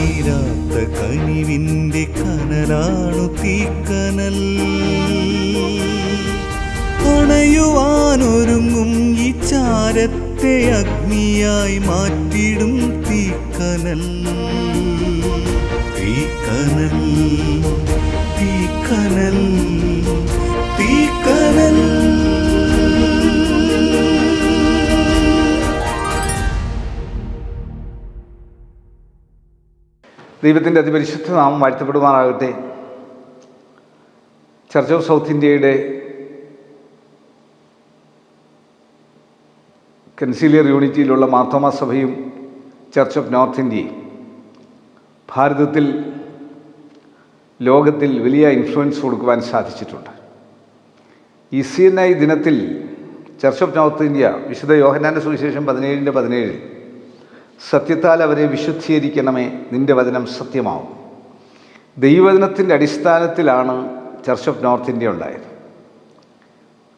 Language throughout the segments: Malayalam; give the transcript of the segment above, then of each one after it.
തീരാത്ത കനിവിൻ്റെ കനലാണു തീക്കനൽ. അണയുവാനൊരുങ്ങും ഈ ചാരത്തെ അഗ്നിയായി മാറ്റിടും തീക്കനൽ. തീക്കനൽ, തീക്കനൽ, തീക്കനൽ. ദൈവത്തിൻ്റെ അതിപരിശുദ്ധ നാമം വാഴ്ത്തപ്പെടുമാറാകട്ടെ. ചർച്ച് ഓഫ് സൗത്ത് ഇന്ത്യയുടെ കൺസീലിയർ യൂണിറ്റിയിലുള്ള മാർത്തോമാ സഭയും ചർച്ച് ഓഫ് നോർത്ത് ഇന്ത്യയും ഭാരതത്തിൽ, ലോകത്തിൽ വലിയ ഇൻഫ്ലുവൻസ് കൊടുക്കുവാൻ സാധിച്ചിട്ടുണ്ട്. ഈ CNI ദിനത്തിൽ ചർച്ച് ഓഫ് നോർത്ത് ഇന്ത്യ വിശുദ്ധ യോഹന്നാൻ്റെ സുവിശേഷം 17:17 സത്യത്താൽ അവരെ വിശുദ്ധീകരിക്കണമേ, നിൻ്റെ വചനം സത്യമാവും. ദൈവവചനത്തിൻ്റെ അടിസ്ഥാനത്തിലാണ് ചർച്ച് ഓഫ് നോർത്ത് ഇന്ത്യ ഉണ്ടായത്.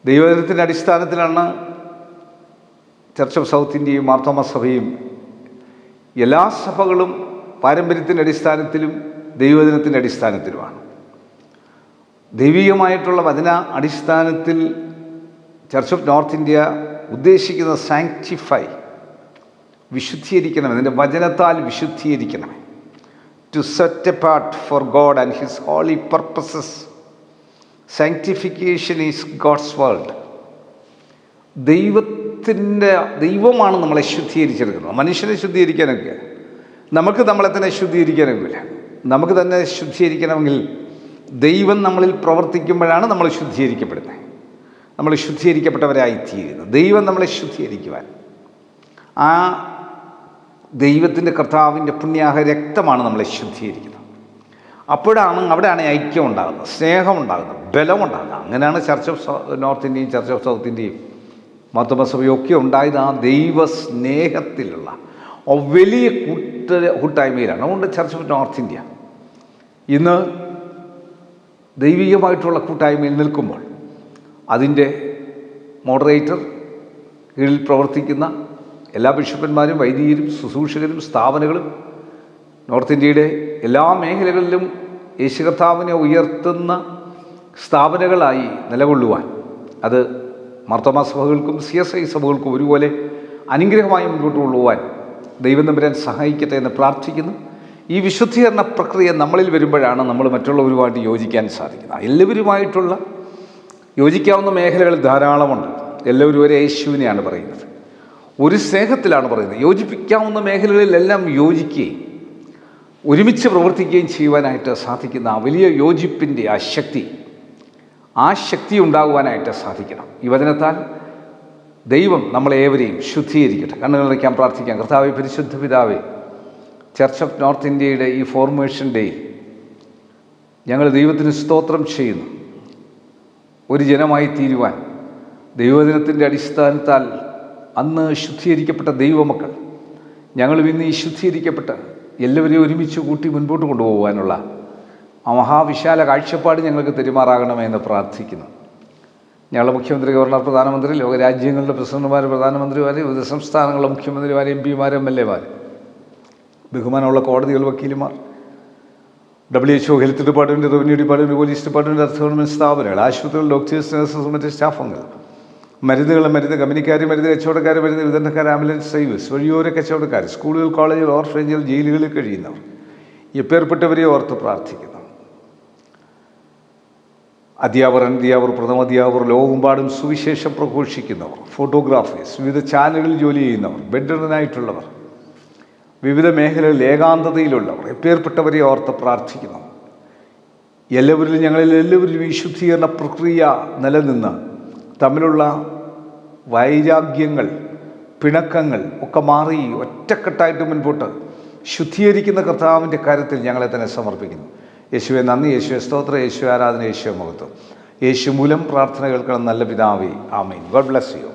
ദൈവവചനത്തിൻ്റെ അടിസ്ഥാനത്തിലാണ് ചർച്ച് ഓഫ് സൗത്ത് ഇന്ത്യയും മാർത്തോമാ സഭയും. എല്ലാ സഭകളും പാരമ്പര്യത്തിൻ്റെ അടിസ്ഥാനത്തിലും ദൈവവചനത്തിൻ്റെ അടിസ്ഥാനത്തിലുമാണ്. ദൈവികമായിട്ടുള്ള വചന അടിസ്ഥാനത്തിൽ ചർച്ച് ഓഫ് നോർത്ത് ഇന്ത്യ ഉദ്ദേശിക്കുന്ന സാങ്ക്ടിഫൈ, വിശുദ്ധീകരിക്കണം, അതിൻ്റെ വചനത്താൽ വിശുദ്ധീകരിക്കണം. To set apart for God and his holy purposes. Sanctification is God's world. ദൈവമാണ് നമ്മളെ ശുദ്ധീകരിച്ചെടുക്കുന്നത്. മനുഷ്യനെ ശുദ്ധീകരിക്കാനൊക്കെ നമുക്ക് നമ്മളെ തന്നെ ശുദ്ധീകരിക്കാനൊക്കില്ല. നമുക്ക് തന്നെ ശുദ്ധീകരിക്കണമെങ്കിൽ ദൈവം നമ്മളിൽ പ്രവർത്തിക്കുമ്പോഴാണ് നമ്മൾ ശുദ്ധീകരിക്കപ്പെടുന്നത്. നമ്മൾ ശുദ്ധീകരിക്കപ്പെട്ടവരായിത്തീരുന്നത് ദൈവം നമ്മളെ ശുദ്ധീകരിക്കുവാൻ. ആ ദൈവത്തിൻ്റെ കർത്താവിൻ്റെ പുണ്യാഹ രക്തമാണ് നമ്മളെ ശുദ്ധീകരിക്കുന്നത്. അവിടെയാണ് ഐക്യം ഉണ്ടാകുന്നത്, സ്നേഹം ഉണ്ടാകുന്നത്, ബലമുണ്ടാകുന്നത്. അങ്ങനെയാണ് ചർച്ച് ഓഫ് നോർത്ത് ഇന്ത്യയും ചർച്ച് ഓഫ് സൗത്ത് ഇന്ത്യയും മാർത്തോമാ സഭയൊക്കെ ഉണ്ടായത് ആ ദൈവ സ്നേഹത്തിലുള്ള വലിയ കൂട്ടായ്മയിലാണ്. അതുകൊണ്ട് ചർച്ച് ഓഫ് നോർത്ത് ഇന്ത്യ ഇന്ന് ദൈവികമായിട്ടുള്ള കൂട്ടായ്മയിൽ നിൽക്കുമ്പോൾ അതിൻ്റെ മോഡറേറ്റർ, കീഴിൽ പ്രവർത്തിക്കുന്ന എല്ലാ ബിഷപ്പന്മാരും, വൈദികരും, ശുശ്രൂഷകരും, സ്ഥാപനങ്ങളും നോർത്ത് ഇന്ത്യയുടെ എല്ലാ മേഖലകളിലും യേശു കർത്താവിനെ ഉയർത്തുന്ന സ്ഥാപനങ്ങളായി നിലകൊള്ളുവാൻ അത് മാർത്തോമാ സഭകൾക്കും CSI സഭകൾക്കും ഒരുപോലെ അനുഗ്രഹമായി മുൻപോട്ട് കൊള്ളുവാൻ ദൈവം തമ്പുരാൻ സഹായിക്കട്ടെ എന്ന് പ്രാർത്ഥിക്കുന്നു. ഈ വിശുദ്ധീകരണ പ്രക്രിയ നമ്മളിൽ വരുമ്പോഴാണ് നമ്മൾ മറ്റുള്ളവരുമായിട്ട് യോജിക്കാൻ സാധിക്കുന്നത്. എല്ലാവരുമായിട്ടുള്ള യോജിക്കാവുന്ന മേഖലകൾ ധാരാളമുണ്ട്. എല്ലാവരും ഒരു യേശുവിനെയാണ് പറയുന്നത്, ഒരു സ്നേഹത്തിലാണ് പറയുന്നത്. യോജിപ്പിക്കാവുന്ന മേഖലകളിലെല്ലാം യോജിക്കുകയും ഒരുമിച്ച് പ്രവർത്തിക്കുകയും ചെയ്യുവാനായിട്ട് സാധിക്കുന്ന ആ വലിയ യോജിപ്പിൻ്റെ ആ ശക്തി ഉണ്ടാകുവാനായിട്ട് സാധിക്കണം. ഈ വചനത്താൽ ദൈവം നമ്മളേവരെയും ശുദ്ധീകരിക്കട്ടെ. കണ്ണുകൾ അടയ്ക്കാൻ പ്രാർത്ഥിക്കാം. കർത്താവേ, പരിശുദ്ധ പിതാവേ, ചർച്ച് ഓഫ് നോർത്ത് ഇന്ത്യയുടെ ഈ ഫോർമേഷൻ ഡേയിൽ ഞങ്ങൾ ദൈവത്തിന് സ്തോത്രം ചെയ്യുന്നു. ഒരു ജനമായി തീരുവാൻ ദൈവവചനത്തിൻ്റെ അടിസ്ഥാനത്താൽ അന്ന് ശുദ്ധീകരിക്കപ്പെട്ട ദൈവമക്കൾ ഞങ്ങളും ഇന്ന് ഈ ശുദ്ധീകരിക്കപ്പെട്ട് എല്ലാവരെയും ഒരുമിച്ച് കൂട്ടി മുൻപോട്ട് കൊണ്ടുപോകാനുള്ള ആ മഹാവിശാല കാഴ്ചപ്പാട് ഞങ്ങൾക്ക് തെരുമാറാകണമെന്ന് പ്രാർത്ഥിക്കുന്നു. ഞങ്ങളുടെ മുഖ്യമന്ത്രി, ഗവർണർ, പ്രധാനമന്ത്രി, ലോകരാജ്യങ്ങളുടെ പ്രസിഡന്റുമാർ, പ്രധാനമന്ത്രിമാർ, വിവിധ സംസ്ഥാനങ്ങളുടെ മുഖ്യമന്ത്രിമാർ, MP-മാർ, MLA-മാർ, ബഹുമാനമുള്ള കോടതികൾ, വക്കീലുമാർ, WHO, health department, revenue department, police department, അർദ്ധ ഗവൺമെൻറ് സ്ഥാപനങ്ങൾ, ആശുപത്രികൾ, ഡോക്ടേഴ്സ്, നഴ്സസ്, മറ്റ് സ്റ്റാഫംഗങ്ങൾ, മരുന്ന് കമ്പനിക്കാർ, മരുന്ന് കച്ചവടക്കാർ, മരുന്ന് വിതരണക്കാർ, ആംബുലൻസ് സർവീസ്, വഴിയോര കച്ചവടക്കാർ, സ്കൂളുകൾ, കോളേജുകൾ, ഓർഫനേജുകൾ, ജയിലുകളിൽ കഴിയുന്നവർ, എപ്പേർപ്പെട്ടവരെ ഓർത്ത് പ്രാർത്ഥിക്കുന്നു. അധ്യാപകർ, പ്രഥമാധ്യാപകർ, ലോകമെമ്പാടും സുവിശേഷം പ്രഘോഷിക്കുന്നവർ, ഫോട്ടോഗ്രാഫേഴ്സ്, വിവിധ ചാനലുകളിൽ ജോലി ചെയ്യുന്നവർ, ബെഡ്റിഡനായിട്ടുള്ളവർ, വിവിധ മേഖലകളിൽ ഏകാന്തതയിലുള്ളവർ, എപ്പേർപ്പെട്ടവരെ ഓർത്ത് പ്രാർത്ഥിക്കുന്നു. ഞങ്ങളിലെല്ലാവരിലും ഈ ശുദ്ധീകരണ പ്രക്രിയ നിലനിന്ന് തമ്മിലുള്ള വൈരാഗ്യങ്ങൾ, പിണക്കങ്ങൾ ഒക്കെ മാറി ഒറ്റക്കെട്ടായിട്ട് മുൻപോട്ട് ശുദ്ധീകരിക്കുന്ന കർത്താവിൻ്റെ കാര്യത്തിൽ ഞങ്ങളെ തന്നെ സമർപ്പിക്കുന്നു. യേശുവെ നന്ദി, യേശുവെ സ്തോത്രം, യേശു ആരാധന, യേശുവെ മഹത്വം. യേശു മൂലം പ്രാർത്ഥന കേൾക്കണം നല്ല പിതാവേ. ആമേൻ. God bless U.